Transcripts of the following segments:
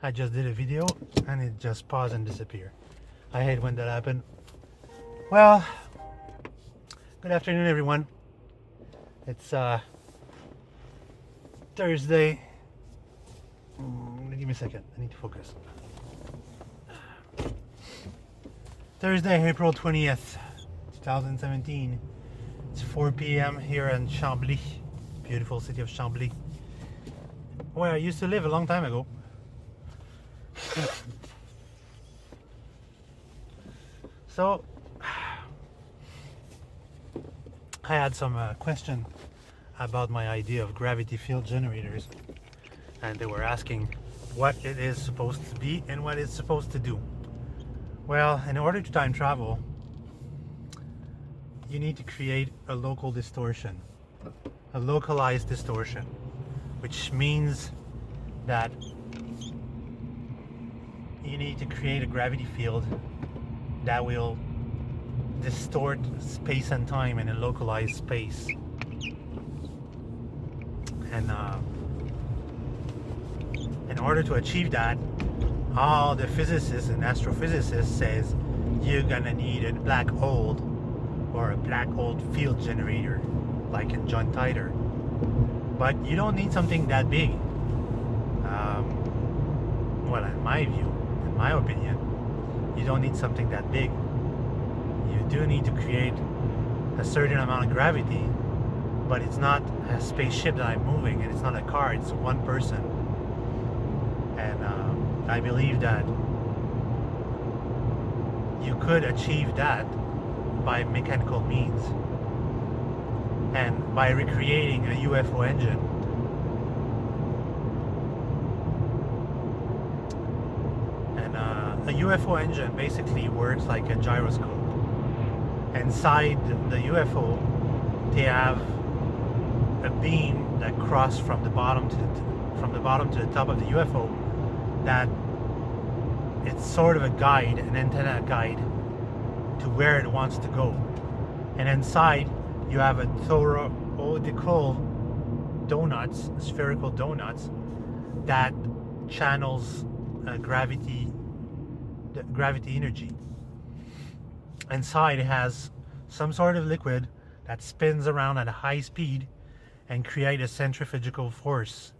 I just did a video and it just paused and disappeared. I hate when that happens. Well, good afternoon, everyone. It's Thursday. Give me a second. I need to focus. Thursday, April 20th, 2017. It's 4 p.m. here in Chambly, beautiful city of Chambly, where I used to live a long time ago. So, I had some question about my idea of gravity field generators, and they were asking what it is supposed to be and what it's supposed to do. Well, in order to time travel, you need to create a local distortion, a localized distortion, which means that you need to create a gravity field that will distort space and time in a localized space. And in order to achieve that, all the physicists and astrophysicists says you're gonna need a black hole or a black hole field generator, like in John Titor. But you don't need something that big. Well, in my view, in my opinion, you don't need something that big. You do need to create a certain amount of gravity, but it's not a spaceship that I'm moving, and it's not a car, it's one person. And I believe that you could achieve that by mechanical means and by recreating a UFO engine. And a UFO engine basically works like a gyroscope. Inside the UFO, they have a beam that crosses from the bottom to the top of the UFO. That it's sort of a guide, an antenna guide to where it wants to go. And inside you have a toroidal donuts, spherical donuts, that channels gravity energy. Inside it has some sort of liquid that spins around at a high speed and create a centrifugal force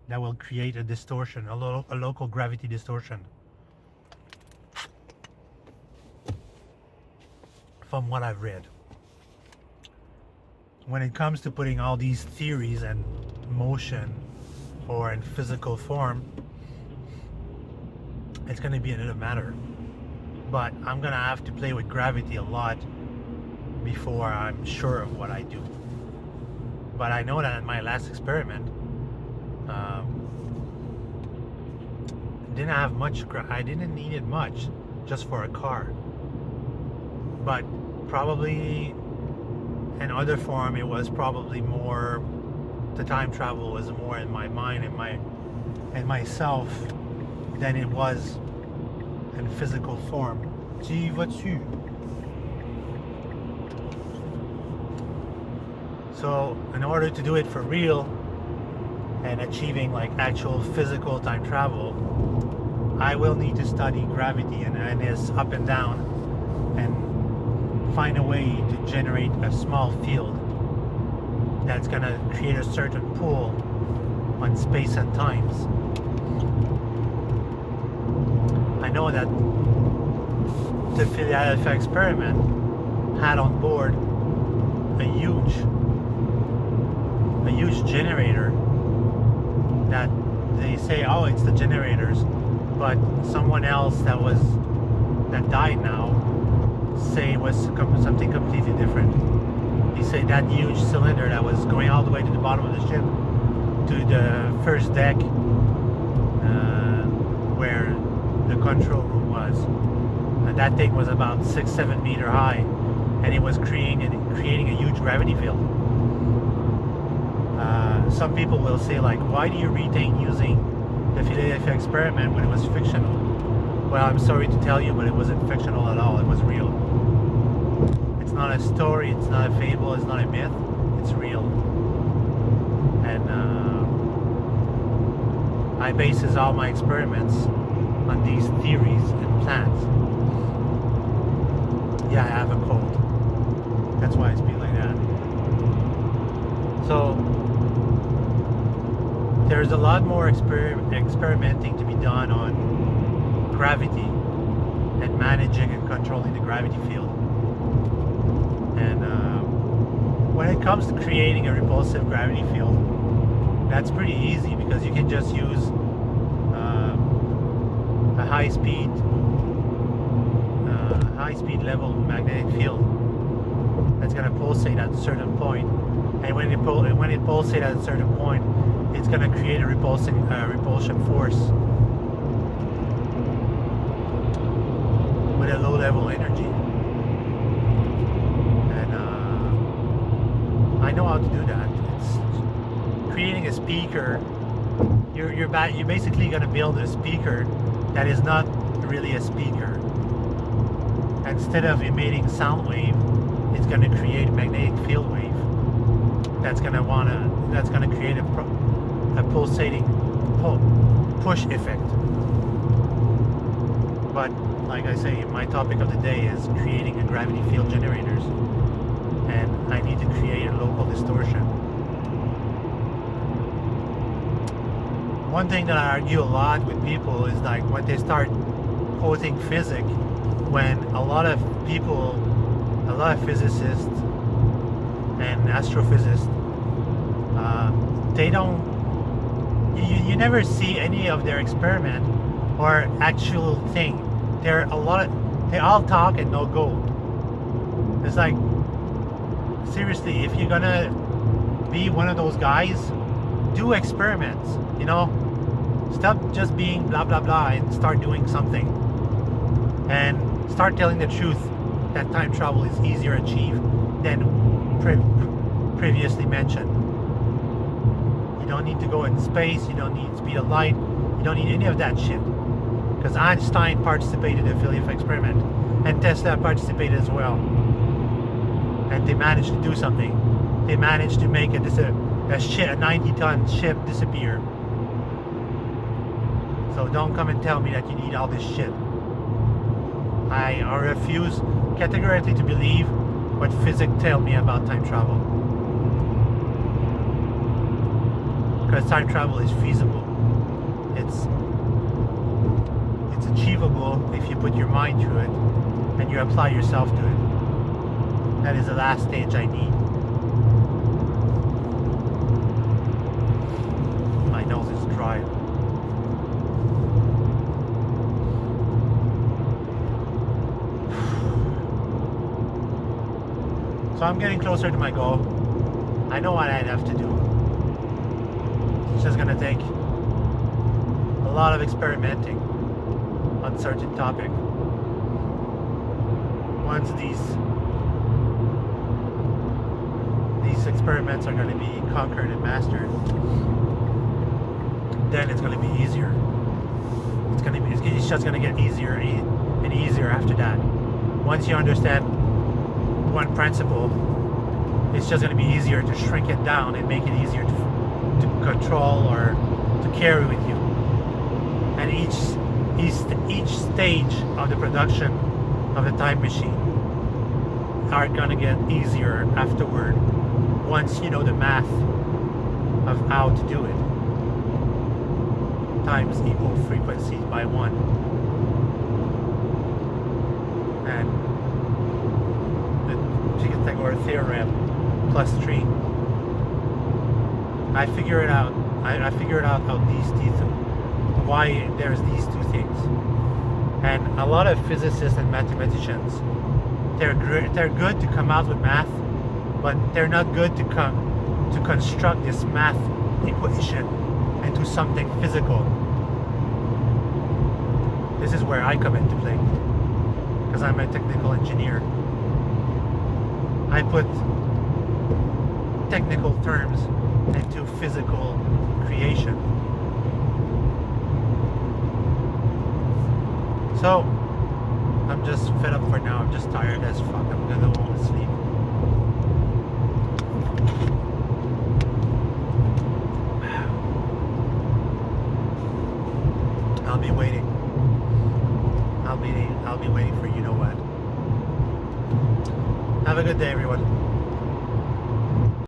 that will create a distortion, a local gravity distortion. From what I've read. When it comes to putting all these theories in motion or in physical form, it's going to be another matter. But I'm going to have to play with gravity a lot before I'm sure of what I do. But I know that in my last experiment, didn't have much. I didn't need it much, just for a car. But probably in other form, it was probably more. The time travel was more in my mind and myself than it was in physical form. T'y vas-tu? So, in order to do it for real and achieving like actual physical time travel, I will need to study gravity and its up and down and find a way to generate a small field that's going to create a certain pull on space and times. I know that the Philadelphia experiment had on board a huge generator that they say, oh, it's the generators, but someone else that died now say it was something completely different. He said that huge cylinder that was going all the way to the bottom of the ship to the first deck where the control room was, and that thing was about 6-7 meters high, and it was creating a huge gravity field. Some people will say, like, why do you retain using the Philadelphia experiment when it was fictional? Well, I'm sorry to tell you, but it wasn't fictional at all. It was real. It's not a story, it's not a fable, it's not a myth, it's real. And I bases all my experiments on these theories and plans. Yeah, I have a cold. That's why I speak like that. So there's a lot more experimenting to be done on gravity and managing and controlling the gravity field. And when it comes to creating a repulsive gravity field, that's pretty easy because you can just use a high speed level magnetic field that's going to pulsate at a certain point, and when it pulsates at a certain point, it's going to create a repulsion force with a low level energy. And I know how to do that. It's creating a speaker. You're basically going to build a speaker that is not really a speaker. Instead of emitting sound wave, it's going to create a magnetic field wave that's going to create a pulsating push effect. But like I say, my topic of the day is creating a gravity field generators, and I need to create a local distortion. One thing that I argue a lot with people is like when they start quoting physics, when a lot of physicists and astrophysicists, they don't, you never see any of their experiment or actual thing. They all talk and no go. It's like, seriously, if you're gonna be one of those guys, do experiments, stop just being blah blah blah and start doing something, and start telling the truth that time travel is easier to achieve than previously mentioned. You don't need to go in space, you don't need speed of light, you don't need any of that shit. Because Einstein participated in the Philip experiment, and Tesla participated as well. And they managed to do something. They managed to make a 90-ton ship disappear. So don't come and tell me that you need all this shit. I refuse categorically to believe what physics tell me about time travel. Because time travel is feasible. It's achievable if you put your mind to it and you apply yourself to it. That is the last stage I need. My nose is dry. So I'm getting closer to my goal. I know what I'd have to do. It's just gonna take a lot of experimenting on certain topic. Once these experiments are going to be conquered and mastered, then it's going to be easier. It's just going to get easier and easier after that. Once you understand one principle, it's just going to be easier to shrink it down and make it easier to control or to carry with you. And each stage of the production of the time machine are gonna get easier afterward once you know the math of how to do it. Times equal frequency by 1. And the Pythagorean theorem plus 3. I figured out how why there's these two things. And a lot of physicists and mathematicians, they're good to come out with math, but they're not good to construct this math equation into something physical. This is where I come into play, because I'm a technical engineer. I put technical terms into physical creation. So, I'm just fed up for now. I'm just tired as fuck. I'm gonna go home and sleep. I'll be waiting. I'll be waiting for you know what. Have a good day, everyone.